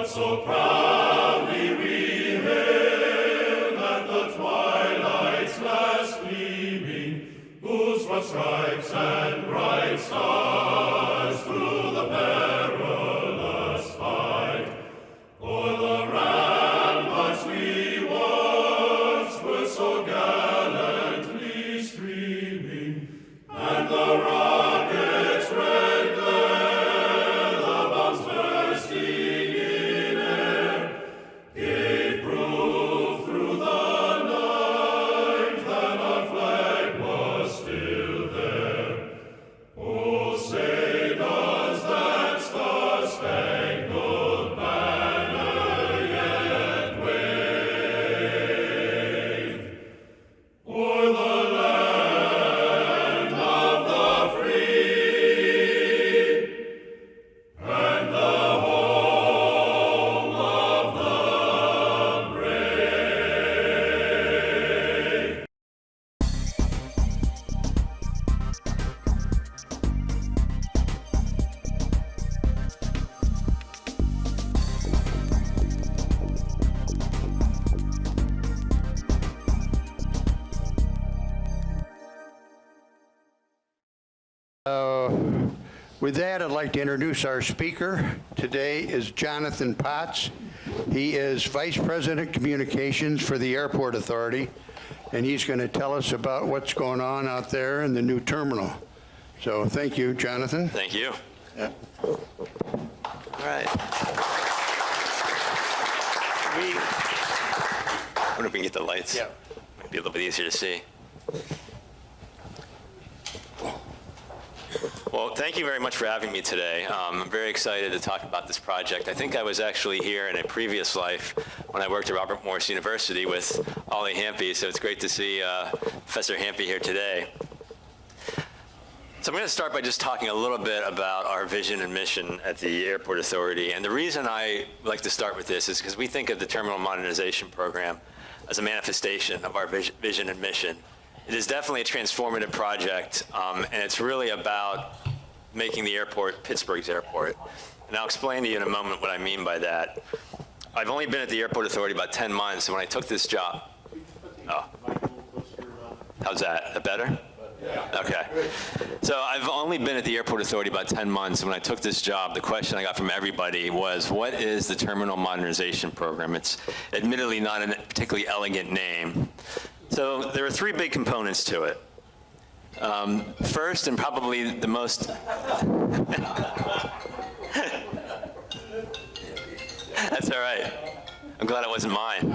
So proudly we hail at the twilight's last gleaming, whose broad stripes and bright stars through the perilous fight o'er the ramparts we watched were so gallantly streaming, and the rockets' red glare, the bombs bursting With that, I'd like to introduce our speaker. Today is Jonathan Potts. He is Vice President Communications for the Airport Authority, and he's going to tell us about what's going on out there in the new terminal. So thank you, Jonathan. Thank you. Yeah. All right. I wonder if we can get the lights. Yeah. Might be a little bit easier to see. Well, thank you very much for having me today. I'm very excited to talk about this project. I think I was actually here in a previous life when I worked at Robert Morris University with Ollie Hampe, so it's great to see Professor Hampe here today. So I'm going to start by just talking a little bit about our vision and mission at the Airport Authority. And the reason I like to start with this is because we think of the Terminal Modernization Program as a manifestation of our vision and mission. It is definitely a transformative project, and it's really about making the airport Pittsburgh's airport. And I'll explain to you in a moment what I mean by that. I've only been at the Airport Authority about 10 months, and when I took this job, how's that? Is that better? Yeah. Okay. So I've only been at the Airport Authority about 10 months, and when I took this job, the question I got from everybody was, what is the Terminal Modernization Program? It's admittedly not a particularly elegant name. So there are three big components to it. First, and probably the most... That's all right. I'm glad it wasn't mine. All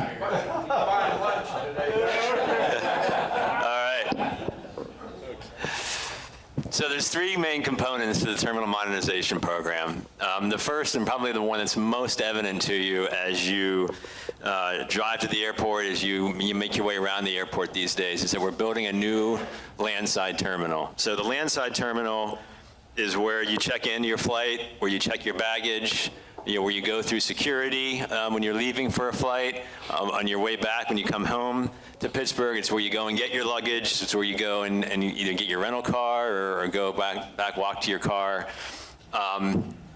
right. So there's three main components to the Terminal Modernization Program. The first, and probably the one that's most evident to you as you drive to the airport, as you make your way around the airport these days, is that we're building a new landside terminal. So the landside terminal is where you check into your flight, where you check your baggage, where you go through security when you're leaving for a flight, on your way back when you come home to Pittsburgh. It's where you go and get your luggage. It's where you go and you either get your rental car or go back walk to your car.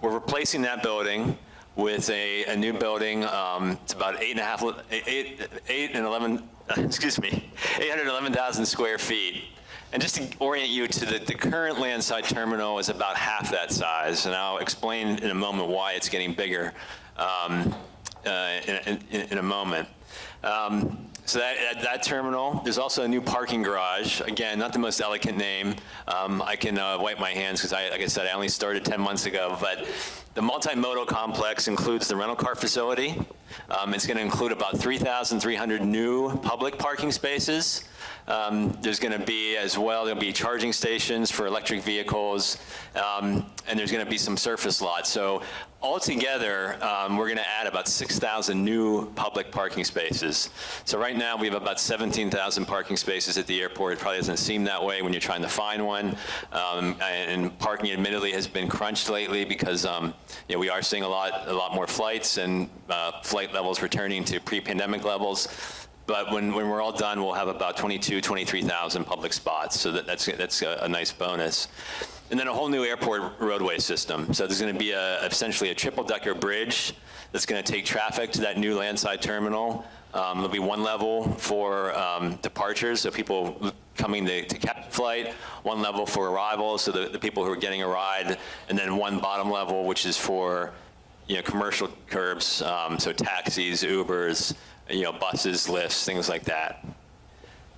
We're replacing that building with a new building. It's about 811,000 square feet. And just to orient you to the current landside terminal is about half that size, and I'll explain in a moment why it's getting bigger in a moment. So that terminal, there's also a new parking garage. Again, not the most elegant name. I can wipe my hands because, like I said, I only started 10 months ago. But the multimodal complex includes the rental car facility. It's going to include about 3,300 new public parking spaces. There's going to be, as well, there'll be charging stations for electric vehicles, and there's going to be some surface lots. So altogether, we're going to add about 6,000 new public parking spaces. So right now, we have about 17,000 parking spaces at the airport. It probably doesn't seem that way when you're trying to find one. And parking, admittedly, has been crunched lately because we are seeing a lot more flights and flight levels returning to pre-pandemic levels. But when we're all done, we'll have about 23,000 public spots. So that's a nice bonus. And then a whole new airport roadway system. So there's going to be essentially a triple-decker bridge that's going to take traffic to that new landside terminal. There'll be one level for departures, so people coming to catch flight, one level for arrivals, so the people who are getting a ride, and then one bottom level, which is for commercial curbs, so taxis, Ubers, buses, lifts, things like that.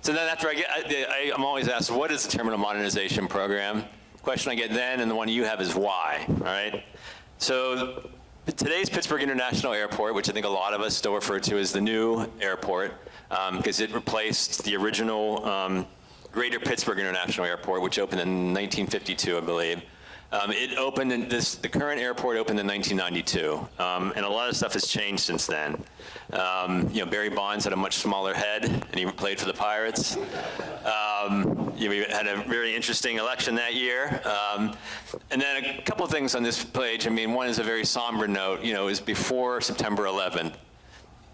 So then after I'm always asked, what is the Terminal Modernization Program? The question I get then, and the one you have, is why, all right? So today's Pittsburgh International Airport, which I think a lot of us still refer to as the new airport, because it replaced the original Greater Pittsburgh International Airport, which opened in 1952, I believe. It opened the current airport opened in 1992, and a lot of stuff has changed since then. Barry Bonds had a much smaller head, and he played for the Pirates. We had a very interesting election that year. And then a couple of things on this page. I mean, one is a very somber note. It was before September 11th.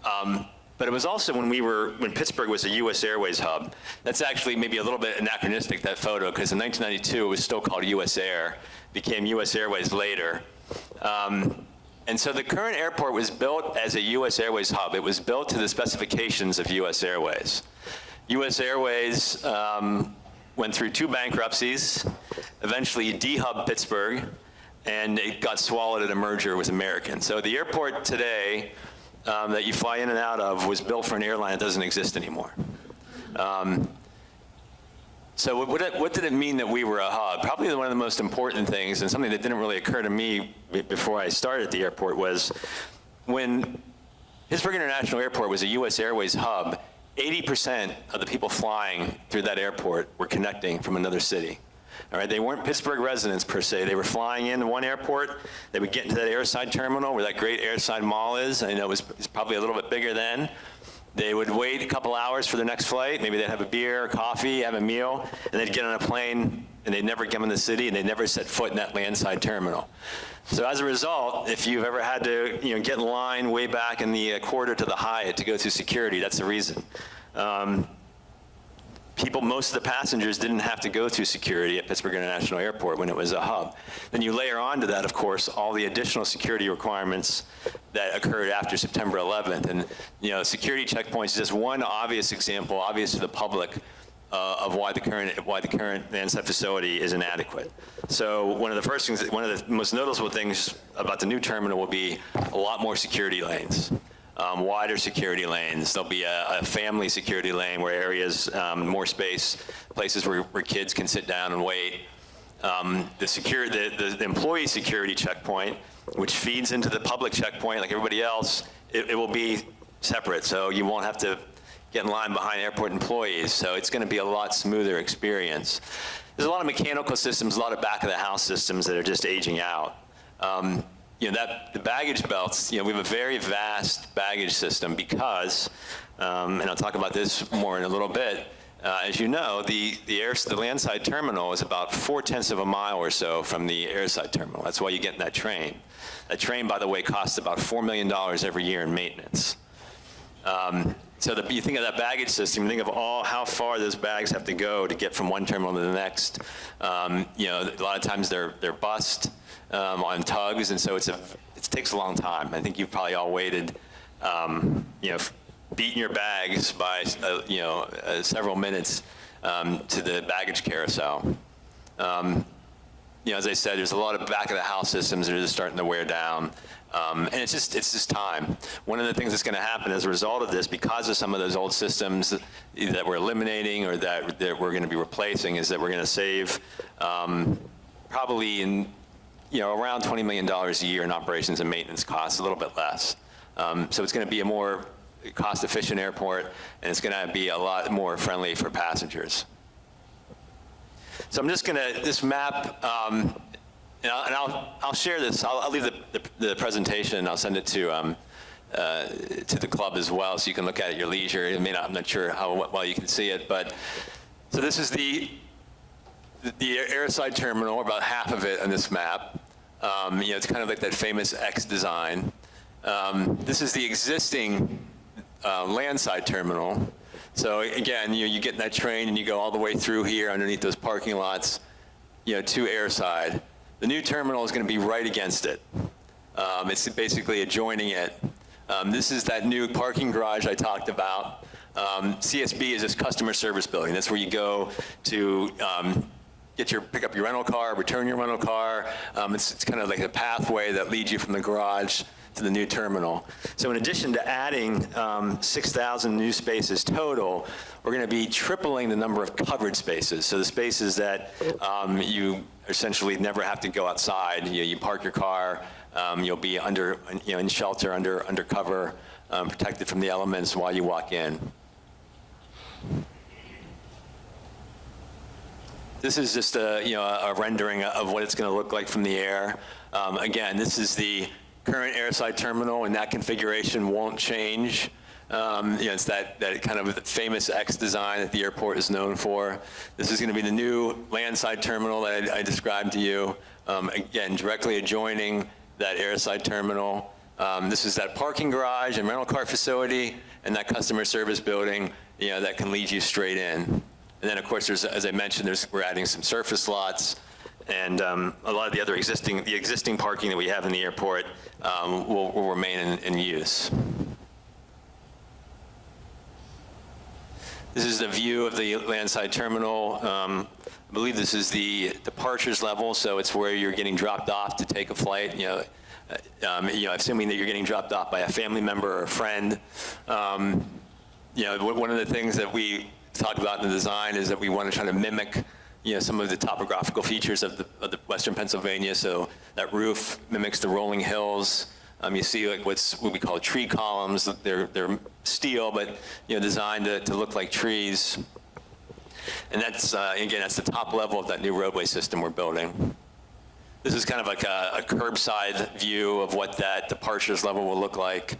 But it was also when Pittsburgh was a U.S. Airways hub. That's actually maybe a little bit anachronistic, that photo, because in 1992 it was still called U.S. Air, became U.S. Airways later. And so the current airport was built as a U.S. Airways hub. It was built to the specifications of U.S. Airways. U.S. Airways went through 2 bankruptcies, eventually dehubbed Pittsburgh, and it got swallowed in a merger with American. So the airport today that you fly in and out of was built for an airline that doesn't exist anymore. So what did it mean that we were a hub? Probably one of the most important things, and something that didn't really occur to me before I started at the airport, was when Pittsburgh International Airport was a U.S. Airways hub, 80% of the people flying through that airport were connecting from another city. All right, they weren't Pittsburgh residents per se. They were flying into one airport. They would get into that airside terminal where that great airside mall is. I know it's probably a little bit bigger then. They would wait a couple hours for their next flight. Maybe they'd have a beer, coffee, have a meal, and they'd get on a plane, and they'd never come in the city, and they'd never set foot in that landside terminal. So as a result, if you've ever had to get in line way back in the corridor to the Hyatt to go through security, that's the reason. Most of the passengers didn't have to go through security at Pittsburgh International Airport when it was a hub. Then you layer onto that, of course, all the additional security requirements that occurred after September 11th. And, security checkpoints is just one obvious example, obvious to the public, of why the current landside facility is inadequate. So one of the most noticeable things about the new terminal will be a lot more security lanes. Wider security lanes. There'll be a family security lane where areas, more space, places where kids can sit down and wait. The employee security checkpoint, which feeds into the public checkpoint like everybody else, it will be separate. So you won't have to get in line behind airport employees. So it's going to be a lot smoother experience. There's a lot of mechanical systems, a lot of back of the house systems that are just aging out. The baggage belts, we have a very vast baggage system because, and I'll talk about this more in a little bit, as you know, the landside terminal is about 4/10 of a mile or so from the airside terminal. That's why you get in that train. That train, by the way, costs about $4 million every year in maintenance. So you think of that baggage system, you think of how far those bags have to go to get from one terminal to the next. A lot of times they're bussed on tugs, and so it takes a long time. I think you've probably all waited, beating your bags by several minutes to the baggage carousel. As I said, there's a lot of back of the house systems that are just starting to wear down. And it's just time. One of the things that's going to happen as a result of this, because of some of those old systems that we're eliminating or that we're going to be replacing, is that we're going to save probably around $20 million a year in operations and maintenance costs, a little bit less. So it's going to be a more cost-efficient airport, and it's going to be a lot more friendly for passengers. So I'm just going to, this map, and I'll share this. I'll leave the presentation, and I'll send it to the club as well, so you can look at it at your leisure. I'm not sure how well you can see it, but so this is the airside terminal, about half of it on this map. It's kind of like that famous X design. This is the existing landside terminal, So again, you get in that train and you go all the way through here underneath those parking lots, to airside. The new terminal is going to be right against it. It's basically adjoining it. This is that new parking garage I talked about. CSB is this customer service building. That's where you go to pick up your rental car, return your rental car. It's kind of like a pathway that leads you from the garage to the new terminal. So in addition to adding 6,000 new spaces total, we're going to be tripling the number of covered spaces. So the spaces that you essentially never have to go outside. You park your car, you'll be under, in shelter, under cover, protected from the elements while you walk in. This is just a rendering of what it's going to look like from the air. Again, this is the current airside terminal, and that configuration won't change. It's that kind of famous X design that the airport is known for. This is going to be the new landside terminal that I described to you. Again, directly adjoining that airside terminal. This is that parking garage and rental car facility and that customer service building, that can lead you straight in. And then, of course, as I mentioned, we're adding some surface lots, and a lot of the other existing parking that we have in the airport will remain in use. This is the view of the landside terminal. I believe this is the departures level, so it's where you're getting dropped off to take a flight. Assuming that you're getting dropped off by a family member or a friend. One of the things that we talked about in the design is that we want to try to mimic, some of the topographical features of the Western Pennsylvania. So that roof mimics the rolling hills. You see like what we call tree columns. They're steel, but designed to look like trees. And that's again, that's the top level of that new roadway system we're building. This is kind of like a curbside view of what that departures level will look like.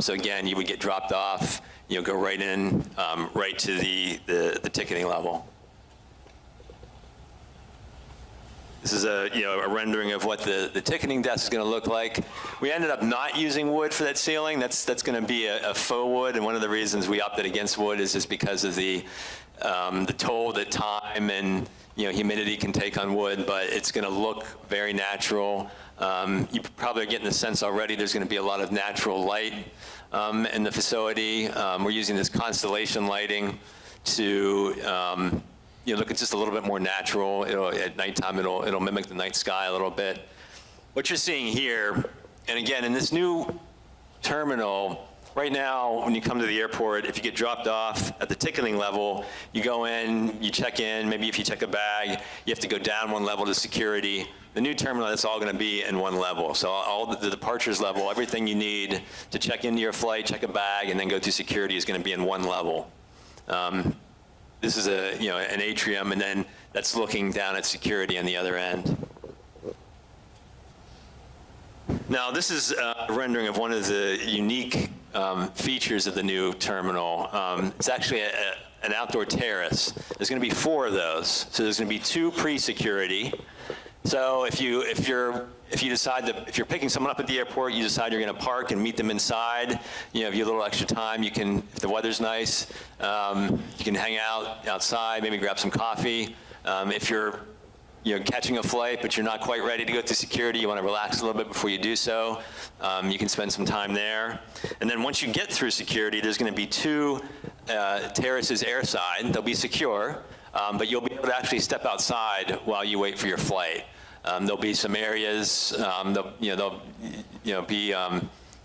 So again, you would get dropped off, go right in, right to the ticketing level. This is a rendering of what the ticketing desk is going to look like. We ended up not using wood for that ceiling. That's going to be a faux wood, and one of the reasons we opted against wood is just because of the toll that time and humidity can take on wood, but it's going to look very natural. You probably are getting the sense already there's going to be a lot of natural light in the facility. We're using this constellation lighting to look at just a little bit more natural. At nighttime, it'll mimic the night sky a little bit. What you're seeing here, and again, in this new terminal, right now, when you come to the airport, if you get dropped off at the ticketing level, you go in, you check in, maybe if you check a bag, you have to go down one level to security. The new terminal, that's all going to be in one level. So all the departures level, everything you need to check into your flight, check a bag, and then go through security is going to be in one level. This is an atrium, and then that's looking down at security on the other end. Now, this is a rendering of one of the unique features of the new terminal. It's actually an outdoor terrace. There's going to be 4 of those. So there's going to be 2 pre-security. So if you decide that if you're picking someone up at the airport, you decide you're going to park and meet them inside. If you have a little extra time, you can, if the weather's nice, you can hang out outside, maybe grab some coffee. If you're catching a flight, but you're not quite ready to go through security, you want to relax a little bit before you do so, you can spend some time there. And then once you get through security, there's going to be 2 terraces airside. They'll be secure, but you'll be able to actually step outside while you wait for your flight. There'll be some areas, there'll be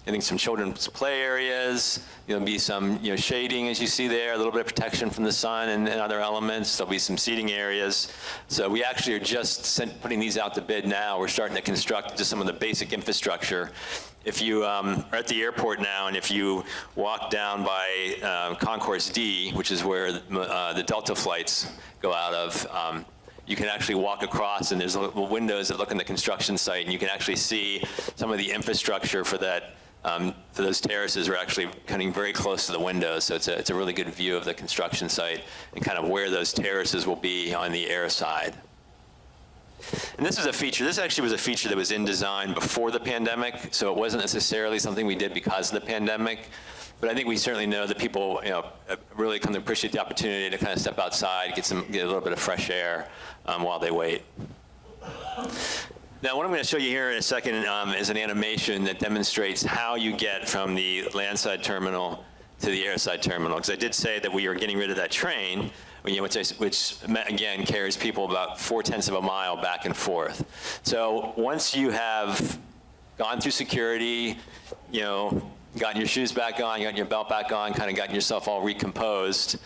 I think some children's play areas. There'll be some shading, as you see there, a little bit of protection from the sun and other elements. There'll be some seating areas. So we actually are just putting these out to bid now. We're starting to construct just some of the basic infrastructure. If you are at the airport now, and if you walk down by Concourse D, which is where the Delta flights go out of, you can actually walk across, and there's little windows that look in the construction site, and you can actually see some of the infrastructure for that. For those terraces are actually coming very close to the windows, so it's a really good view of the construction site and kind of where those terraces will be on the air side. And this is a feature. This actually was a feature that was in design before the pandemic, so it wasn't necessarily something we did because of the pandemic. But I think we certainly know that people, really come to appreciate the opportunity to kind of step outside, get a little bit of fresh air while they wait. Now, what I'm going to show you here in a second is an animation that demonstrates how you get from the landside terminal to the airside terminal. Because I did say that we are getting rid of that train, which again carries people about 4/10 of a mile back and forth. So once you have gone through security, gotten your shoes back on, gotten your belt back on, kind of gotten yourself all recomposed.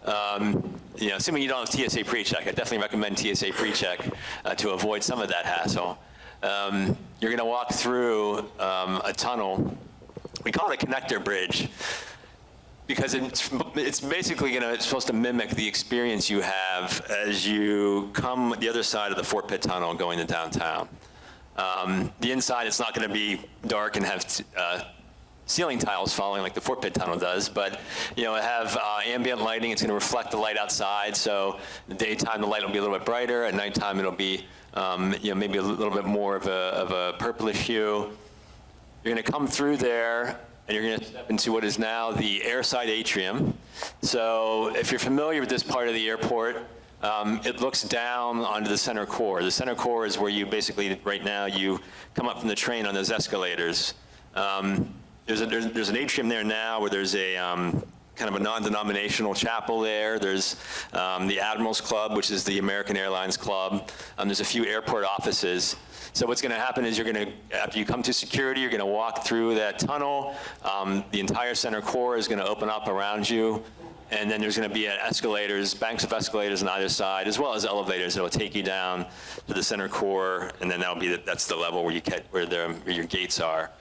Assuming you don't have TSA pre-check, I definitely recommend TSA pre-check to avoid some of that hassle. You're going to walk through a tunnel. We call it a connector bridge because it's basically it's supposed to mimic the experience you have as you come the other side of the Fort Pitt Tunnel going to downtown. The inside, it's not going to be dark and have ceiling tiles falling like the Fort Pitt Tunnel does, but have ambient lighting. It's going to reflect the light outside, so in the daytime the light will be a little bit brighter. At nighttime it'll be maybe a little bit more of a purplish hue. You're going to come through there and you're going to step into what is now the airside atrium. So if you're familiar with this part of the airport, it looks down onto the center core. The center core is where you basically, right now, you come up from the train on those escalators. There's an atrium there now where there's a kind of a non-denominational chapel there. There's the Admirals Club, which is the American Airlines Club. There's a few airport offices. So what's going to happen is after you come to security, you're going to walk through that tunnel. The entire center core is going to open up around you. And then there's going to be banks of escalators on either side, as well as elevators that will take you down to the center core, and then that's the level where your gates are.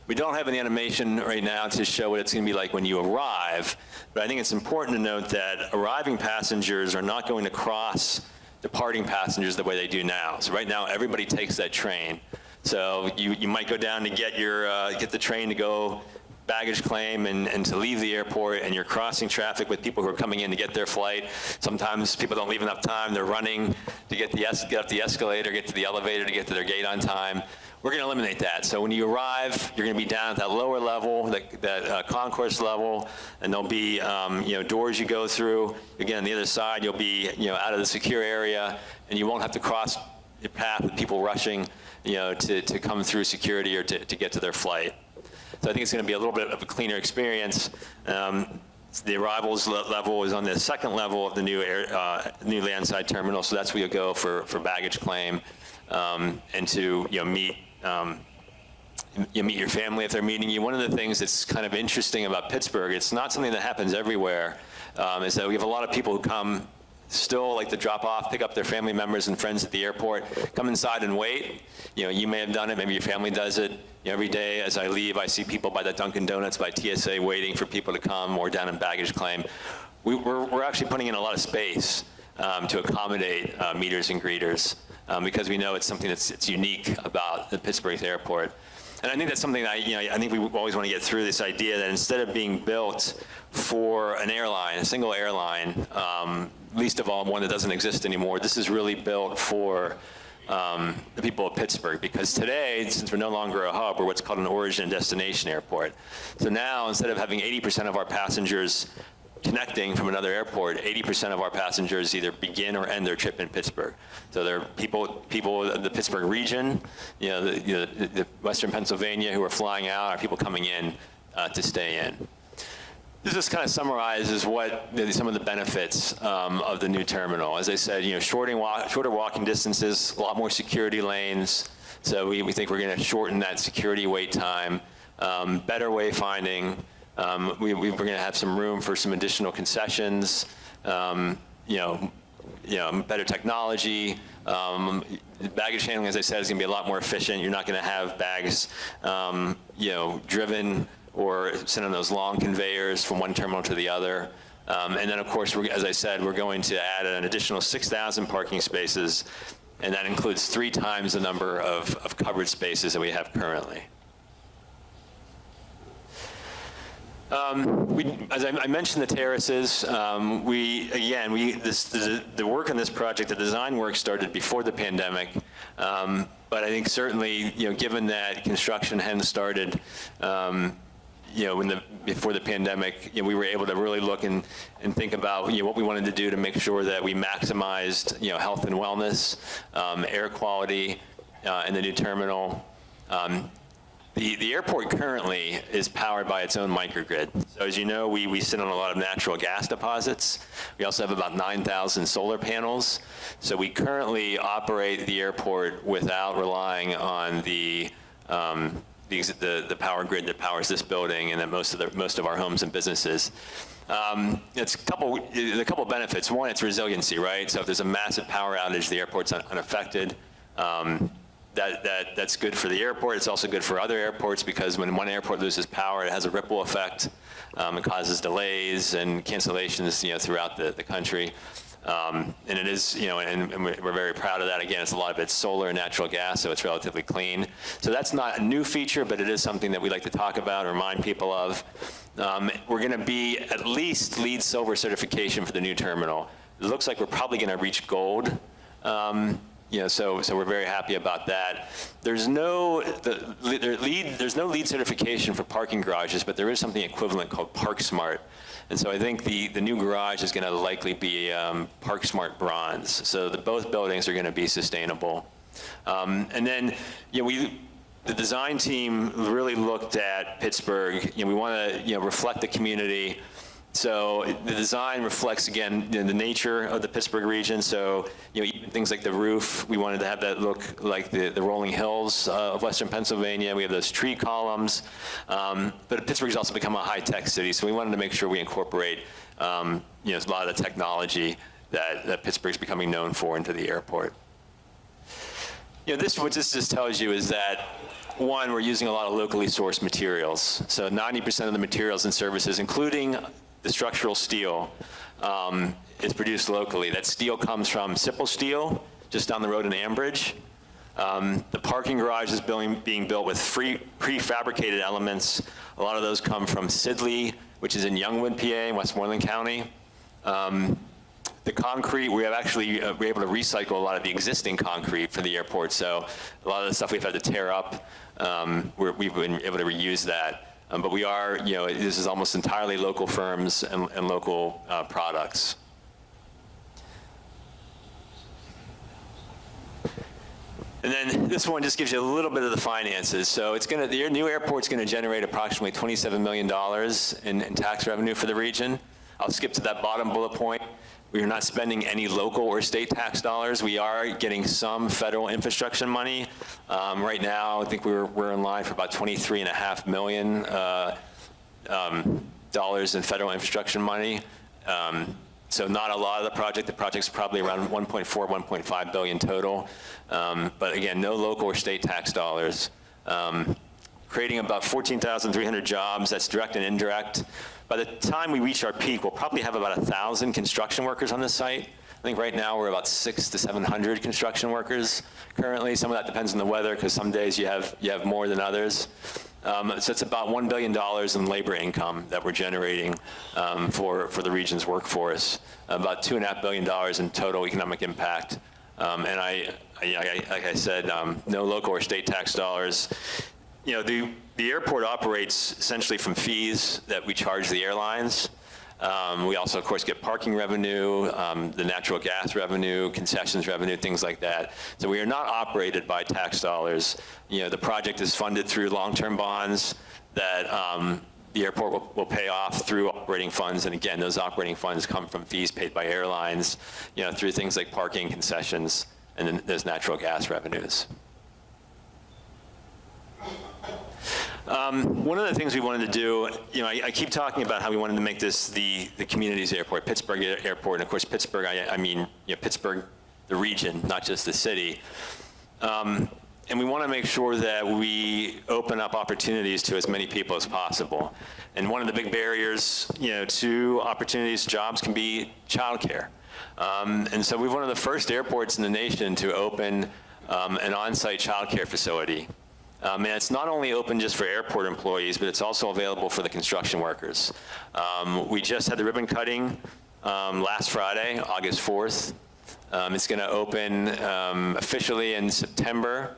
We don't have any animation right now to show what it's going to be like when you arrive, but I think it's important to note that arriving passengers are not going to cross departing passengers the way they do now. So right now, everybody takes that train. So you might go down to get the train to go baggage claim and to leave the airport, and you're crossing traffic with people who are coming in to get their flight. Sometimes people don't leave enough time. They're running to get up the escalator, get to the elevator to get to their gate on time. We're going to eliminate that. So when you arrive, you're going to be down at that lower level, that concourse level, and there'll be doors you go through. Again, on the other side, you'll be out of the secure area, and you won't have to cross your path with people rushing to come through security or to get to their flight. So I think it's going to be a little bit of a cleaner experience. The arrivals level is on the second level of the new landside terminal, so that's where you'll go for baggage claim and to meet your family if they're meeting you. One of the things that's kind of interesting about Pittsburgh, it's not something that happens everywhere, is that we have a lot of people who come still like to drop off, pick up their family members and friends at the airport, come inside and wait. You may have done it, maybe your family does it. Every day as I leave, I see people by the Dunkin' Donuts, by TSA, waiting for people to come, or down in baggage claim. We're actually putting in a lot of space to accommodate meeters and greeters because we know it's something that's unique about the Pittsburgh Airport. And I think that's something that I think we always want to get through, this idea that instead of being built for an airline, a single airline, least of all one that doesn't exist anymore, this is really built for the people of Pittsburgh, because today, since we're no longer a hub, we're what's called an origin and destination airport. So now, instead of having 80% of our passengers connecting from another airport, 80% of our passengers either begin or end their trip in Pittsburgh. So there are people in the Pittsburgh region, the Western Pennsylvania who are flying out, are people coming in to stay in. This just kind of summarizes some of the benefits of the new terminal. As I said, shorter walking distances, a lot more security lanes. So we think we're going to shorten that security wait time, better wayfinding. We're going to have some room for some additional concessions. Better technology. Baggage handling, as I said, is going to be a lot more efficient. You're not going to have bags, driven or sent on those long conveyors from one terminal to the other. And then, of course, as I said, we're going to add an additional 6,000 parking spaces, and that includes 3 times the number of covered spaces that we have currently. As I mentioned, the terraces. The work on this project, the design work started before the pandemic, but I think certainly, given that construction hadn't started, before the pandemic, we were able to really look and think about, what we wanted to do to make sure that we maximized, health and wellness, air quality in the new terminal. The airport currently is powered by its own microgrid. So as you know, we sit on a lot of natural gas deposits. We also have about 9,000 solar panels. So we currently operate the airport without relying on the power grid that powers this building and that most of our homes and businesses. It's a couple benefits. One, it's resiliency, right? So if there's a massive power outage, the airport's unaffected. That's good for the airport. It's also good for other airports because when one airport loses power, it has a ripple effect. It causes delays and cancellations, throughout the country. And it is, and we're very proud of that. Again, it's a lot of it's solar and natural gas, so it's relatively clean. So that's not a new feature, but it is something that we like to talk about, remind people of. We're going to be at least LEED Silver certification for the new terminal. It looks like we're probably going to reach gold. So we're very happy about that. There's no LEED certification for parking garages, but there is something equivalent called Park Smart. And so I think the new garage is going to likely be Park Smart Bronze. So both buildings are going to be sustainable. And then, the design team really looked at Pittsburgh. We want to reflect the community. So the design reflects, again, the nature of the Pittsburgh region. So, even things like the roof, we wanted to have that look like the rolling hills of Western Pennsylvania. We have those tree columns. But Pittsburgh's also become a high-tech city, so we wanted to make sure we incorporate, a lot of the technology that Pittsburgh's becoming known for into the airport. What this just tells you is that, one, we're using a lot of locally sourced materials. So 90% of the materials and services, including the structural steel, is produced locally. That steel comes from Sipple Steel, just down the road in Ambridge. The parking garage is being built with prefabricated elements. A lot of those come from Sidley, which is in Youngwood, PA, in Westmoreland County. The concrete, we're able to recycle a lot of the existing concrete for the airport. So a lot of the stuff we've had to tear up, we've been able to reuse that. But we are, this is almost entirely local firms and local products. And then this one just gives you a little bit of the finances. So the new airport's going to generate approximately $27 million in tax revenue for the region. I'll skip to that bottom bullet point. We are not spending any local or state tax dollars. We are getting some federal infrastructure money. Right now, I think we're in line for about $23.5 million dollars in federal infrastructure money. So not a lot of the project. The project's probably around 1.4, 1.5 billion total. But again, no local or state tax dollars. Creating about 14,300 jobs. That's direct and indirect. By the time we reach our peak, we'll probably have about 1,000 construction workers on this site. I think right now we're about 600 to 700 construction workers currently. Some of that depends on the weather because some days you have more than others. So it's about $1 billion in labor income that we're generating for the region's workforce. About $2.5 billion in total economic impact. And like I said, no local or state tax dollars. The airport operates essentially from fees that we charge the airlines. We also, of course, get parking revenue, the natural gas revenue, concessions revenue, things like that. So we are not operated by tax dollars. The project is funded through long-term bonds that the airport will pay off through operating funds. And again, those operating funds come from fees paid by airlines, through things like parking, concessions, and then there's natural gas revenues. One of the things we wanted to do, I keep talking about how we wanted to make this the community's airport, Pittsburgh Airport, and of course Pittsburgh, I mean Pittsburgh, the region, not just the city. And we want to make sure that we open up opportunities to as many people as possible. And one of the big barriers, to opportunities, jobs can be childcare. And so we're one of the first airports in the nation to open an on-site childcare facility. And it's not only open just for airport employees, but it's also available for the construction workers. We just had the ribbon cutting last Friday, August 4th. It's going to open officially in September.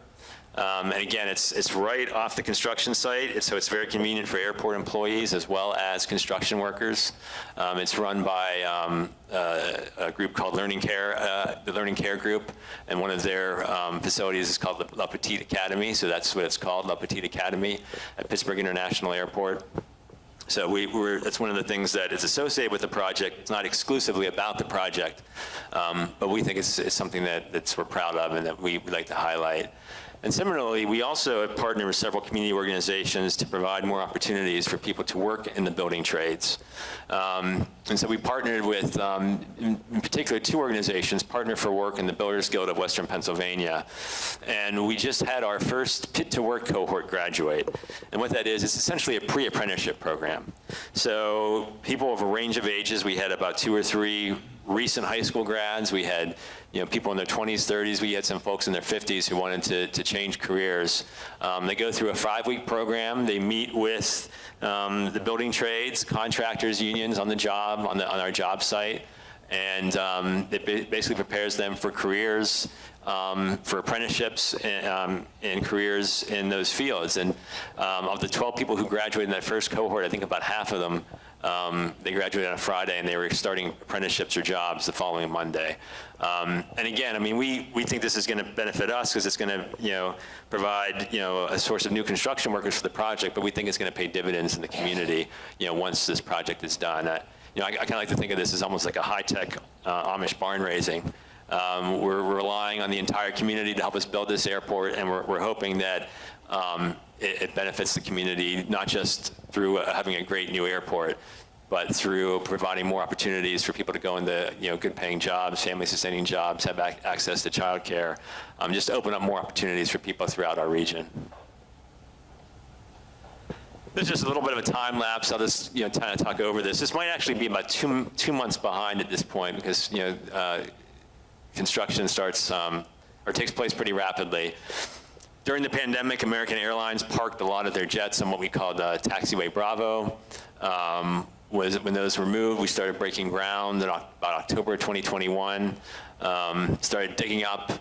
And again, it's right off the construction site, so it's very convenient for airport employees as well as construction workers. It's run by a group called Learning Care, the Learning Care Group, and one of their facilities is called La Petite Academy, so that's what it's called, La Petite Academy at Pittsburgh International Airport. So that's one of the things that is associated with the project. It's not exclusively about the project, but we think it's something that we're proud of and that we'd like to highlight. And similarly, we also have partnered with several community organizations to provide more opportunities for people to work in the building trades. And so we partnered with, in particular, two organizations, Partner for Work and the Builders Guild of Western Pennsylvania. And we just had our first Pitt to Work cohort graduate. And what that is, it's essentially a pre-apprenticeship program. So people of a range of ages, we had about 2 or 3 recent high school grads. We had people in their 20s, 30s. We had some folks in their 50s who wanted to change careers. They go through a 5-week program. They meet with the building trades, contractors, unions on the job, on our job site. And it basically prepares them for careers, for apprenticeships and careers in those fields. And of the 12 people who graduated in that first cohort, I think about half of them they graduated on a Friday, and they were starting apprenticeships or jobs the following Monday. And again, I mean, we think this is going to benefit us because it's going to, provide, a source of new construction workers for the project, but we think it's going to pay dividends in the community, once this project is done. I kind of like to think of this as almost like a high-tech Amish barn raising. We're relying on the entire community to help us build this airport, and we're hoping that it benefits the community, not just through having a great new airport, but through providing more opportunities for people to go into good-paying jobs, family-sustaining jobs, have access to childcare, just to open up more opportunities for people throughout our region. There's just a little bit of a time lapse. I'll just kind of talk over this. This might actually be about two months behind at this point because construction starts or takes place pretty rapidly. During the pandemic, American Airlines parked a lot of their jets on what we called Taxiway Bravo. When those were moved, we started breaking ground in about October 2021. Started digging up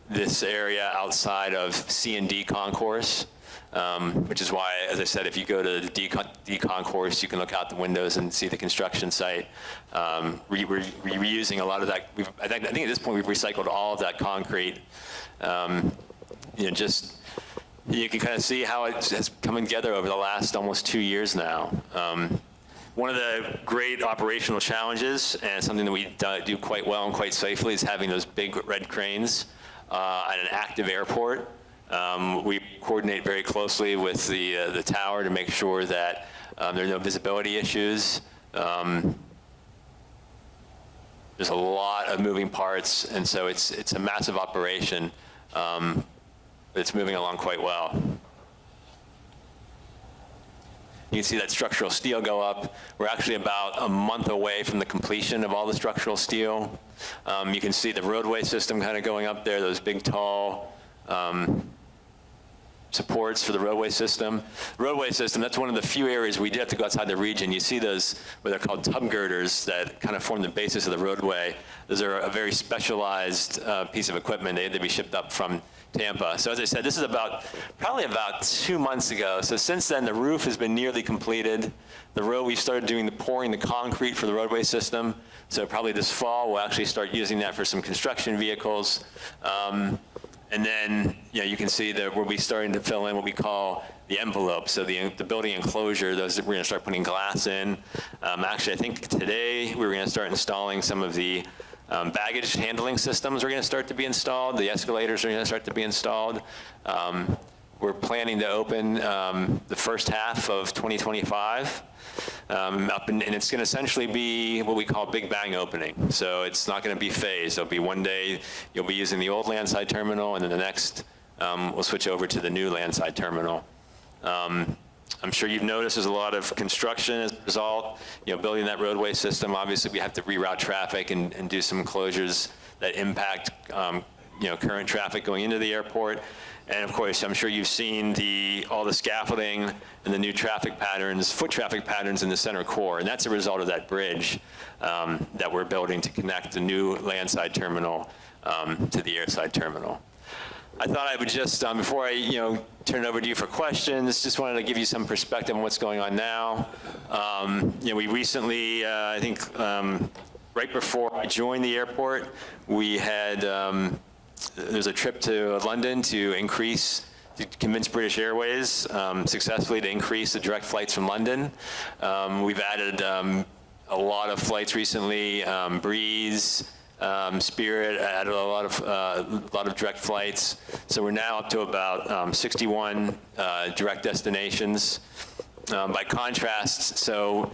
this area outside of C&D Concourse, which is why, as I said, if you go to the D Concourse, you can look out the windows and see the construction site. We're reusing a lot of that. I think at this point we've recycled all of that concrete. You can kind of see how it has come together over the last almost 2 years now. One of the great operational challenges, and something that we do quite well and quite safely, is having those big red cranes at an active airport. We coordinate very closely with the tower to make sure that there are no visibility issues. There's a lot of moving parts, and so it's a massive operation. It's moving along quite well. You can see that structural steel go up. We're actually about a month away from the completion of all the structural steel. You can see the roadway system kind of going up there, those big, tall supports for the roadway system. The roadway system, that's one of the few areas we did have to go outside the region. You see those, what they're called tub girders that kind of form the basis of the roadway. Those are a very specialized piece of equipment. They had to be shipped up from Tampa. So as I said, this is probably about 2 months ago. So since then, the roof has been nearly completed. We started pouring the concrete for the roadway system. So probably this fall, we'll actually start using that for some construction vehicles. And then, you can see that we'll be starting to fill in what we call the envelope. So the building enclosure, we're going to start putting glass in. Actually, I think today we're going to start installing some of the baggage handling systems are going to start to be installed. The escalators are going to start to be installed. We're planning to open the first half of 2025. And it's going to essentially be what we call Big Bang opening. So it's not going to be phased. There'll be one day you'll be using the old landside terminal, and then the next we'll switch over to the new landside terminal. I'm sure you've noticed there's a lot of construction as a result. Building that roadway system, obviously we have to reroute traffic and do some closures that impact current traffic going into the airport. And of course, I'm sure you've seen all the scaffolding and the new traffic patterns, foot traffic patterns in the center core, and that's a result of that bridge that we're building to connect the new landside terminal to the airside terminal. I thought I would just, before I, turn it over to you for questions, just wanted to give you some perspective on what's going on now. We recently, I think, right before I joined the airport, we had, there's a trip to London to convince British Airways successfully to increase the direct flights from London. We've added a lot of flights recently, Breeze, Spirit added a lot of direct flights. So we're now up to about 61 direct destinations. By contrast, so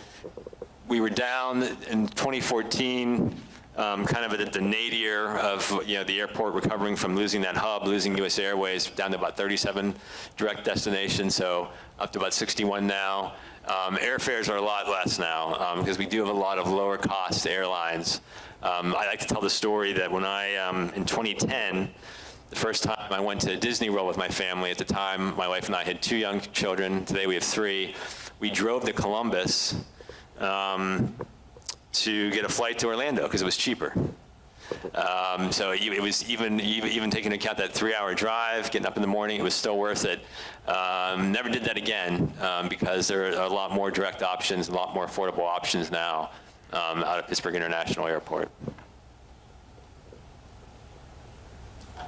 we were down in 2014, kind of at the nadir of the airport recovering from losing that hub, losing U.S. Airways, down to about 37 direct destinations. So up to about 61 now. Airfares are a lot less now because we do have a lot of lower cost airlines. I like to tell the story that when in 2010, the first time I went to Disney World with my family, at the time my wife and I had 2 young children, today we have 3, we drove to Columbus to get a flight to Orlando because it was cheaper. So it was even taking into account that 3-hour drive, getting up in the morning, it was still worth it. Never did that again because there are a lot more direct options, a lot more affordable options now out of Pittsburgh International Airport.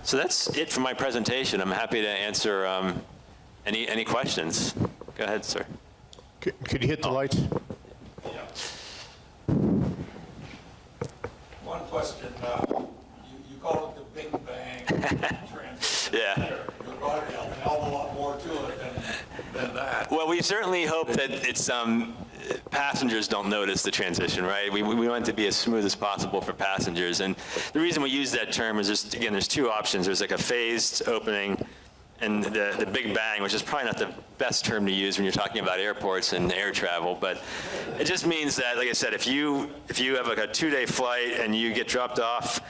So that's it for my presentation. I'm happy to answer any questions. Go ahead, sir. Could you hit the lights? One question. You call it the Big Bang transition. Yeah. You're probably a hell of a lot more to it than that. Well, we certainly hope that it's passengers don't notice the transition, right? We want it to be as smooth as possible for passengers. And the reason we use that term is just, again, there's 2 options. There's like a phased opening and the Big Bang, which is probably not the best term to use when you're talking about airports and air travel, but it just means that, like I said, if you have like a 2-day flight and you get dropped off,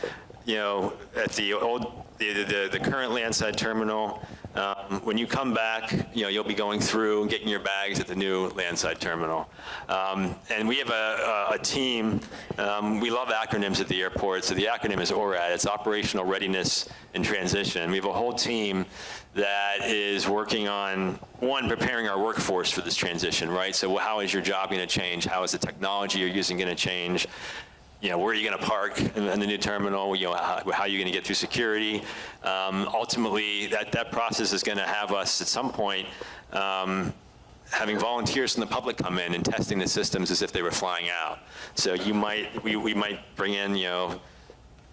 at the current landside terminal, when you come back, you'll be going through and getting your bags at the new landside terminal. And we have a team, we love acronyms at the airport, so the acronym is ORAD, it's Operational Readiness and Transition. We have a whole team that is working on, one, preparing our workforce for this transition, right? So how is your job going to change? How is the technology you're using going to change? Where are you going to park in the new terminal? How are you going to get through security? Ultimately, that process is going to have us at some point having volunteers from the public come in and testing the systems as if they were flying out. So we might bring in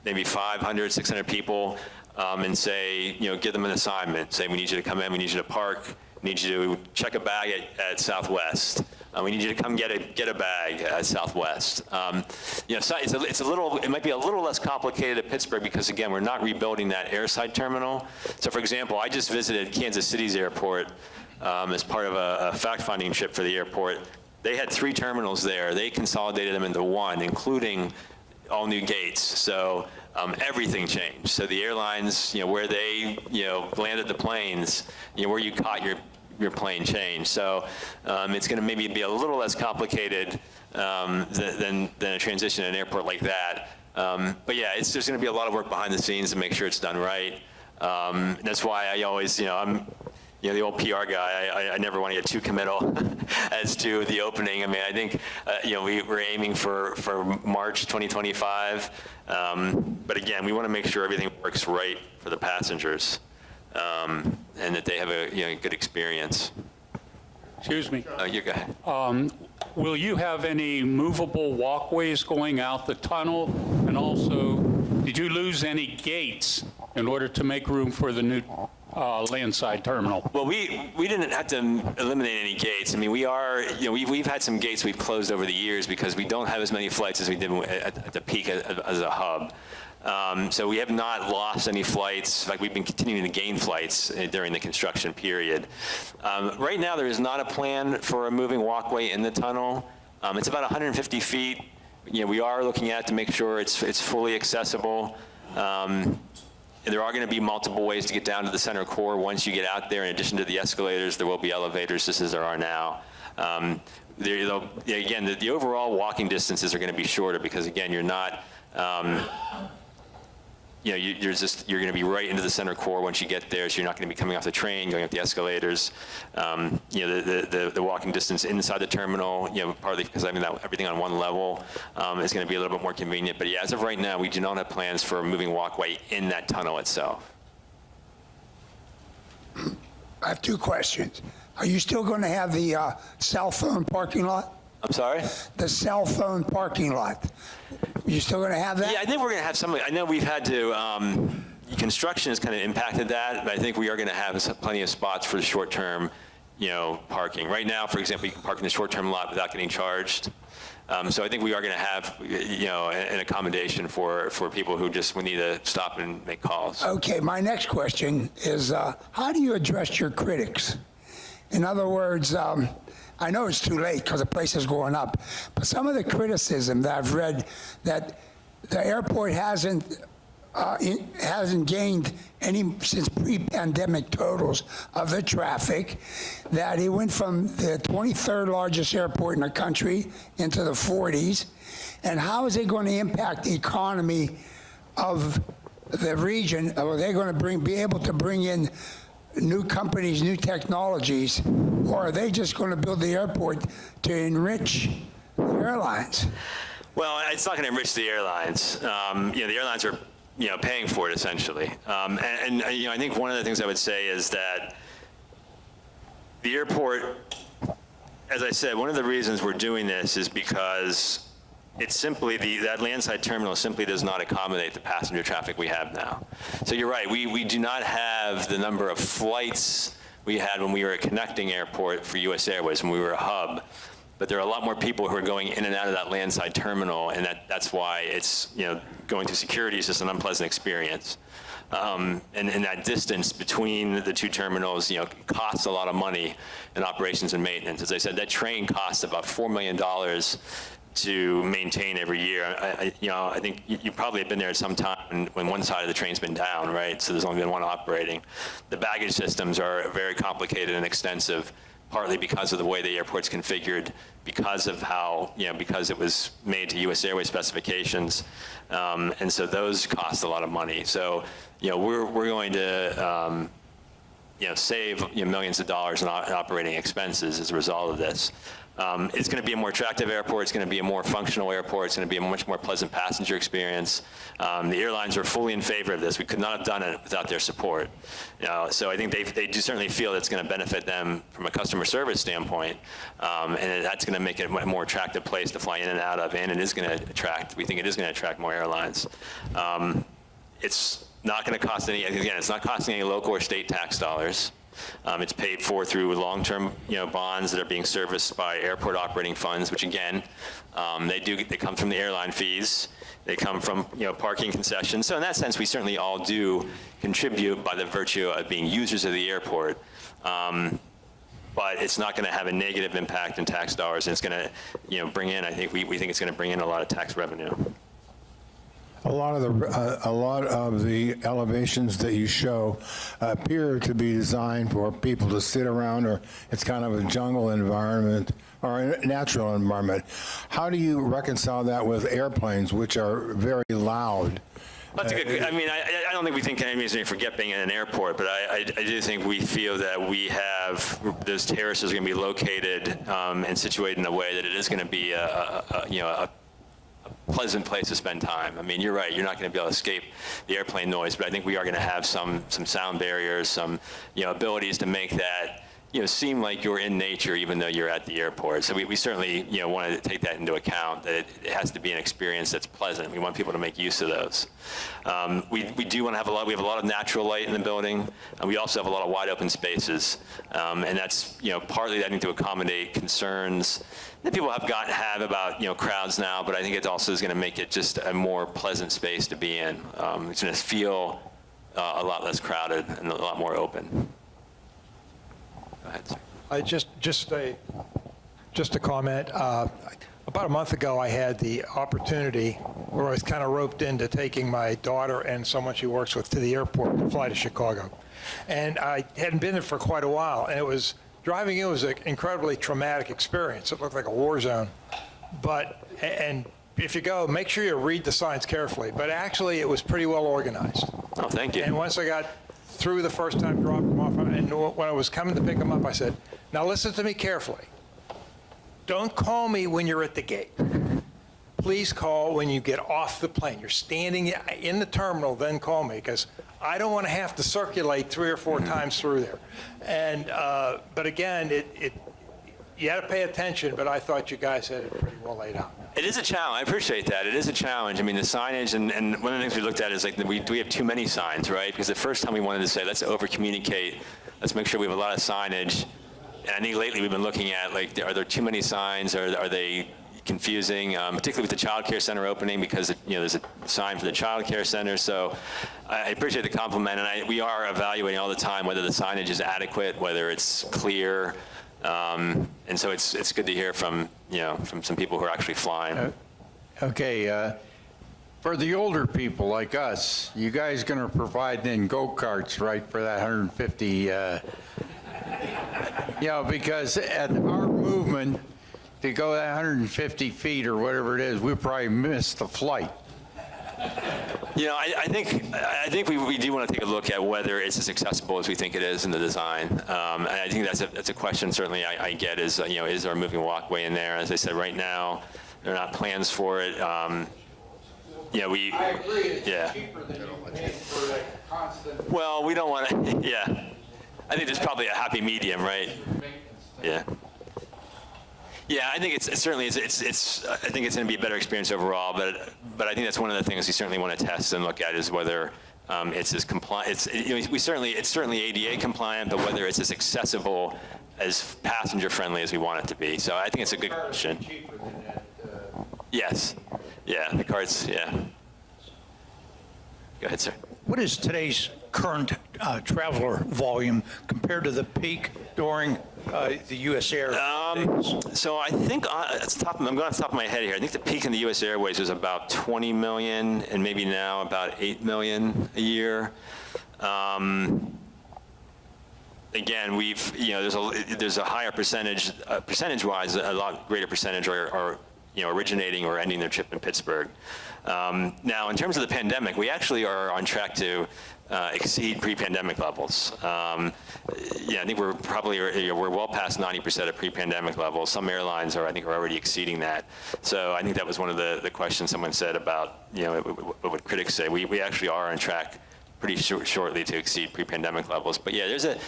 maybe 500, 600 people and say, give them an assignment. Say, we need you to come in, we need you to park, we need you to check a bag at Southwest. We need you to come get a bag at Southwest. It might be a little less complicated at Pittsburgh because, again, we're not rebuilding that airside terminal. So, for example, I just visited Kansas City's airport as part of a fact-finding trip for the airport. They had 3 terminals there. They consolidated them into 1, including all new gates. So everything changed. So the airlines, where they, landed the planes, where you caught your plane changed. So it's going to maybe be a little less complicated than a transition in an airport like that. But yeah, there's going to be a lot of work behind the scenes to make sure it's done right. That's why I always, I'm the old PR guy, I never want to get too committal as to the opening. I mean, I think, we're aiming for March 2025. But again, we want to make sure everything works right for the passengers and that they have a good experience. Excuse me. You go ahead. Will you have any movable walkways going out the tunnel? And also, did you lose any gates in order to make room for the new landside terminal? Well, we didn't have to eliminate any gates. I mean, we are, we've had some gates we've closed over the years because we don't have as many flights as we did at the peak as a hub. So we have not lost any flights. In fact, we've been continuing to gain flights during the construction period. Right now, there is not a plan for a moving walkway in the tunnel. It's about 150 feet. We are looking at it to make sure it's fully accessible. There are going to be multiple ways to get down to the center core once you get out there. In addition to the escalators, there will be elevators, just as there are now. Again, the overall walking distances are going to be shorter because, again, you're not you're going to be right into the center core once you get there, so you're not going to be coming off the train, going up the escalators. The walking distance inside the terminal, partly because having everything on one level is going to be a little bit more convenient. But yeah, as of right now, we do not have plans for a moving walkway in that tunnel itself. I have 2 questions. Are you still going to have the cell phone parking lot? I'm sorry? The cell phone parking lot. You still going to have that? Yeah, I think we're going to have some. I know we've had to, construction has kind of impacted that, but I think we are going to have plenty of spots for the short-term, parking. Right now, for example, you can park in the short-term lot without getting charged. So I think we are going to have, an accommodation for people who just would need to stop and make calls. Okay, my next question is, how do you address your critics? In other words, I know it's too late because the price is going up, but some of the criticism that I've read that the airport hasn't gained any since pre-pandemic totals of the traffic, that it went from the 23rd largest airport in the country into the 40s, and how is it going to impact the economy of the region? Are they going to be able to bring in new companies, new technologies, or are they just going to build the airport to enrich the airlines? Well, it's not going to enrich the airlines. The airlines are, paying for it essentially. I think one of the things I would say is that the airport, as I said, one of the reasons we're doing this is because it's simply that landside terminal simply does not accommodate the passenger traffic we have now. So you're right, we do not have the number of flights we had when we were a connecting airport for U.S. Airways, when we were a hub. But there are a lot more people who are going in and out of that landside terminal, and that's why it's, going through security is just an unpleasant experience. And that distance between the 2 terminals, costs a lot of money in operations and maintenance. As I said, that train costs about $4 million to maintain every year. I think you probably have been there at some time when one side of the train's been down, right? So there's only been one operating. The baggage systems are very complicated and extensive, partly because of the way the airport's configured, because of how, because it was made to U.S. Airways specifications. And so those cost a lot of money. So, we're going to, save millions of dollars in operating expenses as a result of this. It's going to be a more attractive airport. It's going to be a more functional airport. It's going to be a much more pleasant passenger experience. The airlines are fully in favor of this. We could not have done it without their support. So I think they do certainly feel it's going to benefit them from a customer service standpoint, and that's going to make it a more attractive place to fly in and out of, and it is going to attract. We think it is going to attract more airlines. It's not going to cost any. Again, it's not costing any local or state tax dollars. It's paid for through long-term, bonds that are being serviced by airport operating funds, which again, they come from the airline fees. They come from, parking concessions. So in that sense, we certainly all do contribute by the virtue of being users of the airport. But it's not going to have a negative impact in tax dollars, and it's going to, bring in. I think we think it's going to bring in a lot of tax revenue. A lot of the elevations that you show appear to be designed for people to sit around, or it's kind of a jungle environment or a natural environment. How do you reconcile that with airplanes, which are very loud? That's a good. I don't think we think anybody's going to forget being in an airport, but I do think we feel that we have those terraces are going to be located and situated in a way that it is going to be a pleasant place to spend time. You're right. You're not going to be able to escape the airplane noise, but I think we are going to have some sound barriers, some abilities to make that seem like you're in nature, even though you're at the airport. So we certainly want to take that into account. That it has to be an experience that's pleasant. We want people to make use of those. We do want to have we have a lot of natural light in the building, and we also have a lot of wide open spaces, and that's partly I think to accommodate concerns that people have about crowds now, but I think it also is going to make it just a more pleasant space to be in. It's going to feel a lot less crowded and a lot more open. Go ahead, sir. Just a comment. About a month ago, I had the opportunity where I was kind of roped into taking my daughter and someone she works with to the airport to fly to Chicago. And I hadn't been there for quite a while, and driving in was an incredibly traumatic experience. It looked like a war zone. But if you go, make sure you read the signs carefully. But actually, it was pretty well organized. Oh, thank you. And once I got through the first time, dropped them off, and when I was coming to pick them up, I said, now listen to me carefully. Don't call me when you're at the gate. Please call when you get off the plane. You're standing in the terminal, then call me, because I don't want to have to circulate 3 or 4 times through there. And, but again, you had to pay attention, but I thought you guys had it pretty well laid out. It is a challenge. I appreciate that. It is a challenge. I mean, the signage, and one of the things we looked at is like, do we have too many signs, right? Because the first time we wanted to say, let's over-communicate, let's make sure we have a lot of signage. And I think lately we've been looking at, like, are there too many signs? Are they confusing, particularly with the child care center opening, because there's a sign for the child care center. So I appreciate the compliment, and we are evaluating all the time whether the signage is adequate, whether it's clear, and so it's good to hear from some people who are actually flying. Okay, for the older people like us, you guys going to provide then go-karts, right, for that 150? Because at our movement, to go that 150 feet or whatever it is, we probably missed the flight. I think we do want to take a look at whether it's as accessible as we think it is in the design. And I think that's a question certainly I get is, is there a moving walkway in there? As I said, right now, there are not plans for it. I agree, it's cheaper than you pay for that constant. Well, we don't want to, yeah. I think there's probably a happy medium, right? Yeah. Yeah, I think it's certainly I think it's going to be a better experience overall, but I think that's one of the things we certainly want to test and look at is whether it's as compliant. It's certainly ADA compliant, but whether it's as accessible, as passenger friendly as we want it to be. So I think it's a good question. Cheaper than that. Yes. Yeah, the cards. Yeah. Go ahead, sir. What is today's current traveler volume compared to the peak during the U.S. Air days? So I think I'm going off the top of my head here. I think the peak in the U.S. Airways was about 20 million, and maybe now about 8 million a year. Again, there's a higher percentage-wise, a lot greater percentage are originating or ending their trip in Pittsburgh. Now, in terms of the pandemic, we actually are on track to exceed pre-pandemic levels. I think we're probably we're well past 90% of pre-pandemic levels. Some airlines are already exceeding that. So I think that was one of the questions someone said about what would critics say. We actually are on track pretty shortly to exceed pre-pandemic levels. But yeah, it's a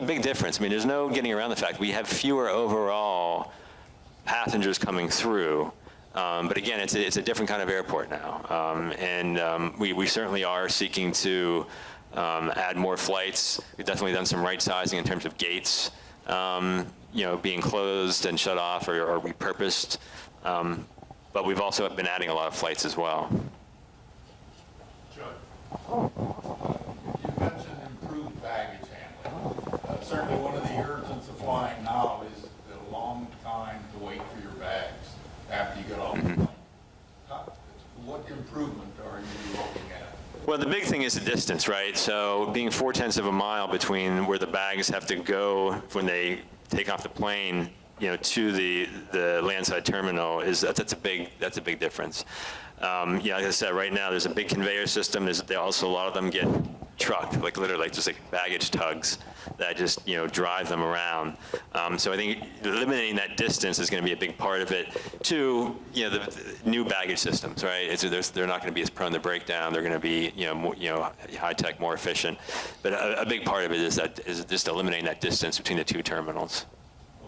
big difference. I mean, there's no getting around the fact we have fewer overall passengers coming through. But again, it's a different kind of airport now, and we certainly are seeking to add more flights. We've definitely done some right sizing in terms of gates, being closed and shut off or repurposed. But we've also been adding a lot of flights as well. You mentioned improved baggage handling. Certainly one of the irritants of flying now is the long time to wait for your bags after you get off the plane. What improvement are you looking at? Well, the big thing is the distance, right? So being 0.4 of a mile between where the bags have to go when they take off the plane, to the landside terminal that's a big difference. Like I said, right now there's a big conveyor system. There's also a lot of them get trucked, like literally just like baggage tugs that just drive them around. So I think eliminating that distance is going to be a big part of it. Two, the new baggage systems, right? They're not going to be as prone to breakdown. They're going to be high tech, more efficient. But a big part of it is just eliminating that distance between the two terminals.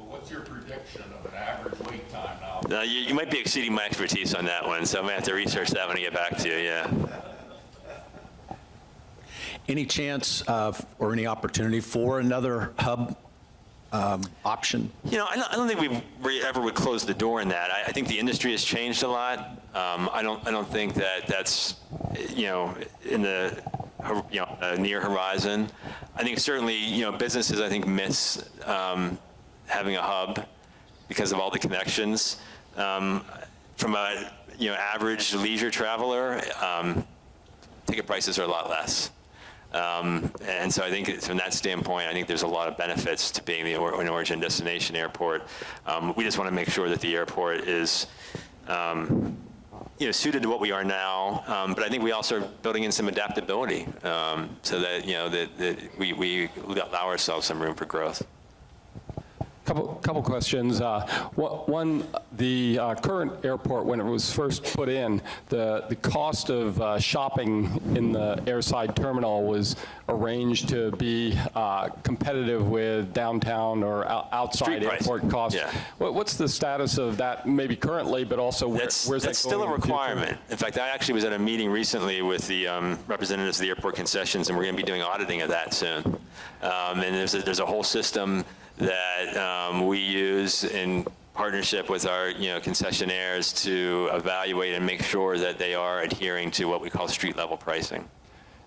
What's your prediction of an average wait time now? You might be exceeding my expertise on that one, so I'm going to have to research that when I get back to you, yeah. Any chance or any opportunity for another hub option? I don't think we ever would close the door in that. I think the industry has changed a lot. I don't think that's in the near horizon. I think certainly businesses miss having a hub because of all the connections. From a average leisure traveler, ticket prices are a lot less. And so I think from that standpoint, I think there's a lot of benefits to being an origin destination airport. We just want to make sure that the airport is suited to what we are now, but I think we also are building in some adaptability so that, that we allow ourselves some room for growth. Couple questions. One, the current airport, when it was first put in, the cost of shopping in the airside terminal was arranged to be competitive with downtown or outside airport costs. Yeah. What's the status of that, maybe currently, but also where's that going? That's still a requirement. In fact, I actually was at a meeting recently with the representatives of the airport concessions, and we're going to be doing auditing of that soon. And there's a whole system that we use in partnership with our concessionaires to evaluate and make sure that they are adhering to what we call street level pricing.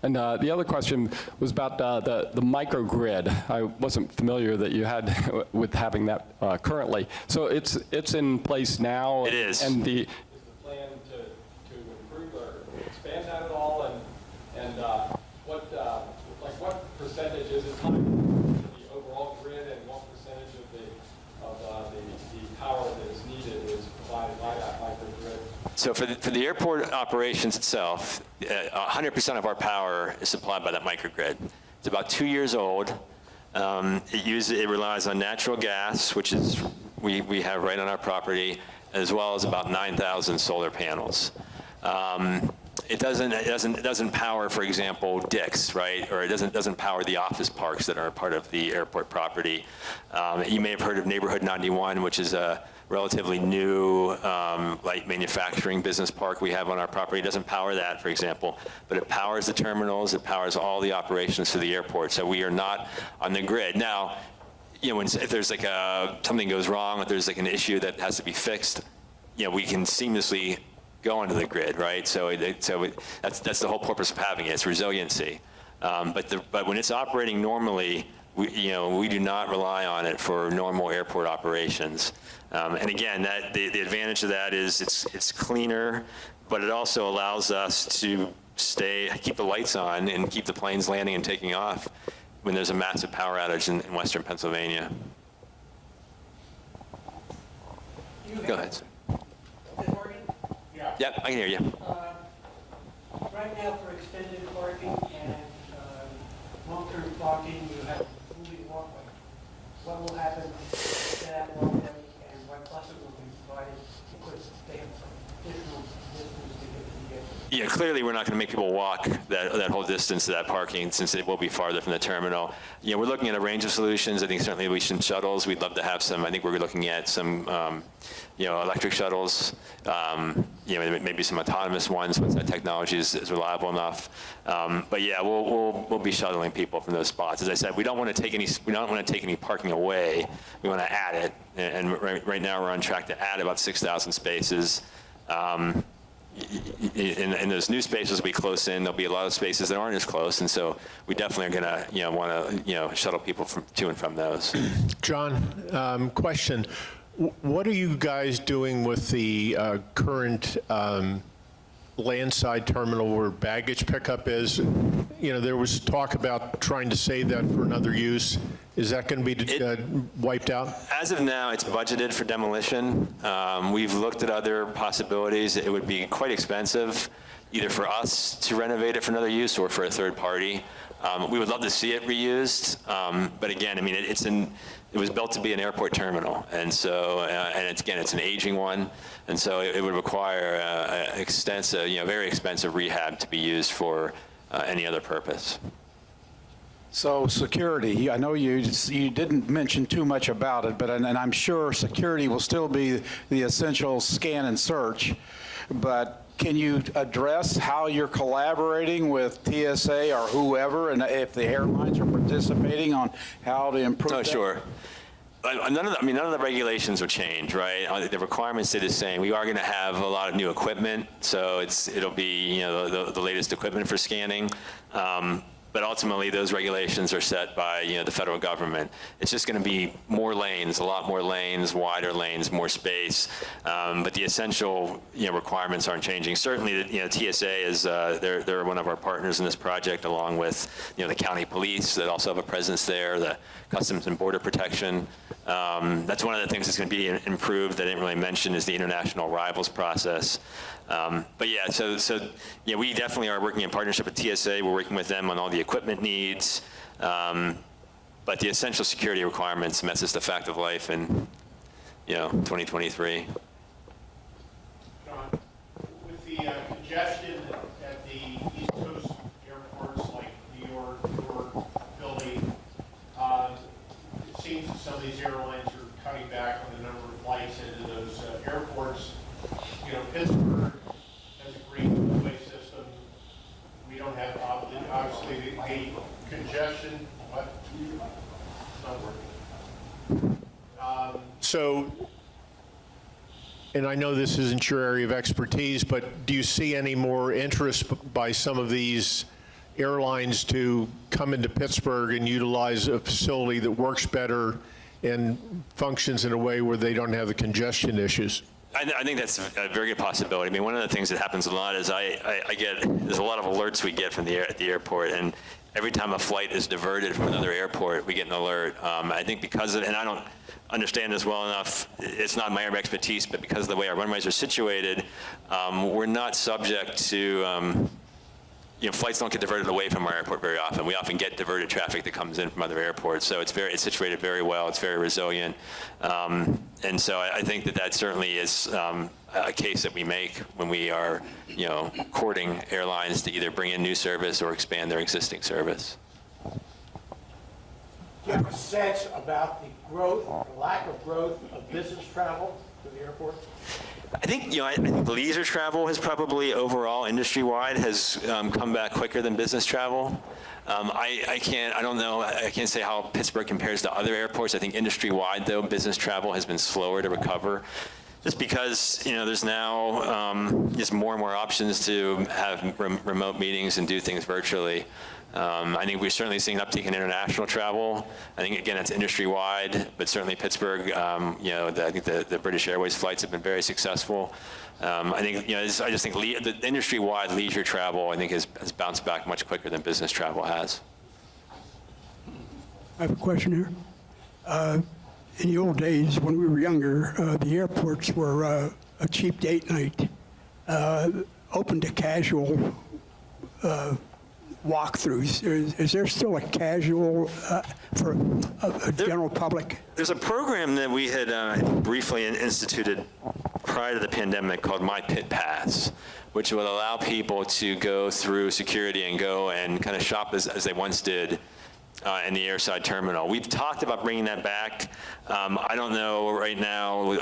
And the other question was about the microgrid. I wasn't familiar that you had with having that currently. So it's in place now. It is. And is the plan to improve or expand that at all? And what percentage is it of the overall grid, and what percentage of the power that is needed is provided by that microgrid? So for the airport operations itself, 100% of our power is supplied by that microgrid. It's about 2 years old. It relies on natural gas, which is we have right on our property, as well as about 9,000 solar panels. It doesn't power, for example, Dick's, right? Or it doesn't power the office parks that are part of the airport property. You may have heard of Neighborhood 91, which is a relatively new light manufacturing business park we have on our property. It doesn't power that, for example, but it powers the terminals, it powers all the operations for the airport. So we are not on the grid. Now, if there's something goes wrong, if there's an issue that has to be fixed, we can seamlessly go onto the grid, right? So that's the whole purpose of having it. It's resiliency. But when it's operating normally, we do not rely on it for normal airport operations. And again, the advantage of that is it's cleaner, but it also allows us to keep the lights on and keep the planes landing and taking off when there's a massive power outage in western Pennsylvania. Go ahead, sir. Is it working? Yeah. Yep, I can hear you. Right now, for extended parking and long-term parking, you have moving walkway. What will happen to that walkway, and what buses will be provided because they have some additional distance to get to the airport? Yeah, clearly we're not going to make people walk that whole distance to that parking, since it will be farther from the terminal. We're looking at a range of solutions. I think certainly we should shuttles. We'd love to have some. I think we're looking at some, electric shuttles. Maybe some autonomous ones once that technology is reliable enough. But yeah, we'll be shuttling people from those spots. As I said, we don't want to take any parking away. We want to add it. And right now we're on track to add about 6,000 spaces. In those new spaces will be close in. There'll be a lot of spaces that aren't as close, and so we definitely are going to want to shuttle people to and from those. John, question: what are you guys doing with the current landside terminal where baggage pickup is? There was talk about trying to save that for another use. Is that going to be wiped out? As of now, it's budgeted for demolition. We've looked at other possibilities. It would be quite expensive, either for us to renovate it for another use or for a third party. We would love to see it reused, but again, it was built to be an airport terminal, and so it's an aging one, and so it would require extensive, very expensive rehab to be used for any other purpose. So security, I know you didn't mention too much about it, and I'm sure security will still be the essential scan and search, but can you address how you're collaborating with TSA or whoever, and if the airlines are participating on how to improve that? Sure. None of the regulations will change, right? The requirements stay the same. We are going to have a lot of new equipment, so it'll be the latest equipment for scanning. But ultimately, those regulations are set by, the federal government. It's just going to be more lanes, a lot more lanes, wider lanes, more space. But the essential, requirements aren't changing. Certainly, TSA is, they're one of our partners in this project, along with, the county police that also have a presence there, the Customs and Border Protection. That's one of the things that's going to be improved that I didn't really mention is the international arrivals process. But yeah, so we definitely are working in partnership with TSA. We're working with them on all the equipment needs. But the essential security requirements, and that's just a fact of life in, 2023. John, with the congestion at the East Coast airports like New York, Newark, Philly, it seems that some of these airlines are cutting back on the number of flights into those airports. Pittsburgh has a great two-way system. We don't have, obviously, the congestion. What? It's not working. So, and I know this isn't your area of expertise, but do you see any more interest by some of these airlines to come into Pittsburgh and utilize a facility that works better and functions in a way where they don't have the congestion issues? I think that's a very good possibility. I mean, one of the things that happens a lot is there's a lot of alerts we get from at the airport, and every time a flight is diverted from another airport, we get an alert. I think because of, and I don't understand this well enough, it's not my area of expertise, but because of the way our runways are situated, we're not subject to, flights don't get diverted away from our airport very often. We often get diverted traffic that comes in from other airports, so it's situated very well. It's very resilient, and so I think that certainly is a case that we make when we are, courting airlines to either bring in new service or expand their existing service. Do you have a sense about the growth, the lack of growth of business travel to the airport? I think, I think leisure travel has probably overall industry-wide has come back quicker than business travel. I can't say how Pittsburgh compares to other airports. I think industry-wide, though, business travel has been slower to recover, just because, there's now just more and more options to have remote meetings and do things virtually. I think we're certainly seeing an uptick in international travel. I think, again, it's industry-wide, but certainly Pittsburgh, I think the British Airways flights have been very successful. I think, I just think the industry-wide leisure travel, I think, has bounced back much quicker than business travel has. I have a question here. In the old days, when we were younger, the airports were a cheap date night, open to casual walkthroughs. Is there still a casual for a general public? There's a program that we had briefly instituted prior to the pandemic called My Pitt Pass, which would allow people to go through security and go and kind of shop as they once did in the airside terminal. We've talked about bringing that back. I don't know right now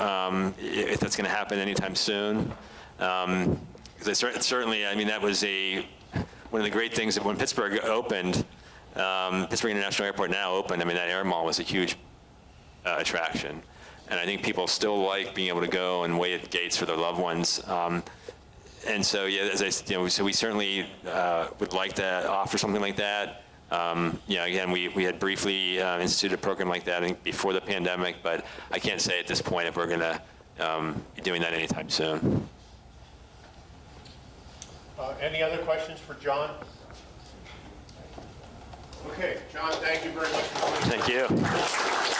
if that's going to happen anytime soon. Certainly, I mean, that was one of the great things that when Pittsburgh opened, Pittsburgh International Airport now opened, I mean, that air mall was a huge attraction. And I think people still like being able to go and wait at gates for their loved ones. And so, yeah, so we certainly would like to offer something like that. Again, we had briefly instituted a program like that, I think, before the pandemic, but I can't say at this point if we're going to be doing that anytime soon. Any other questions for John? Okay, John, thank you very much for joining us. Thank you.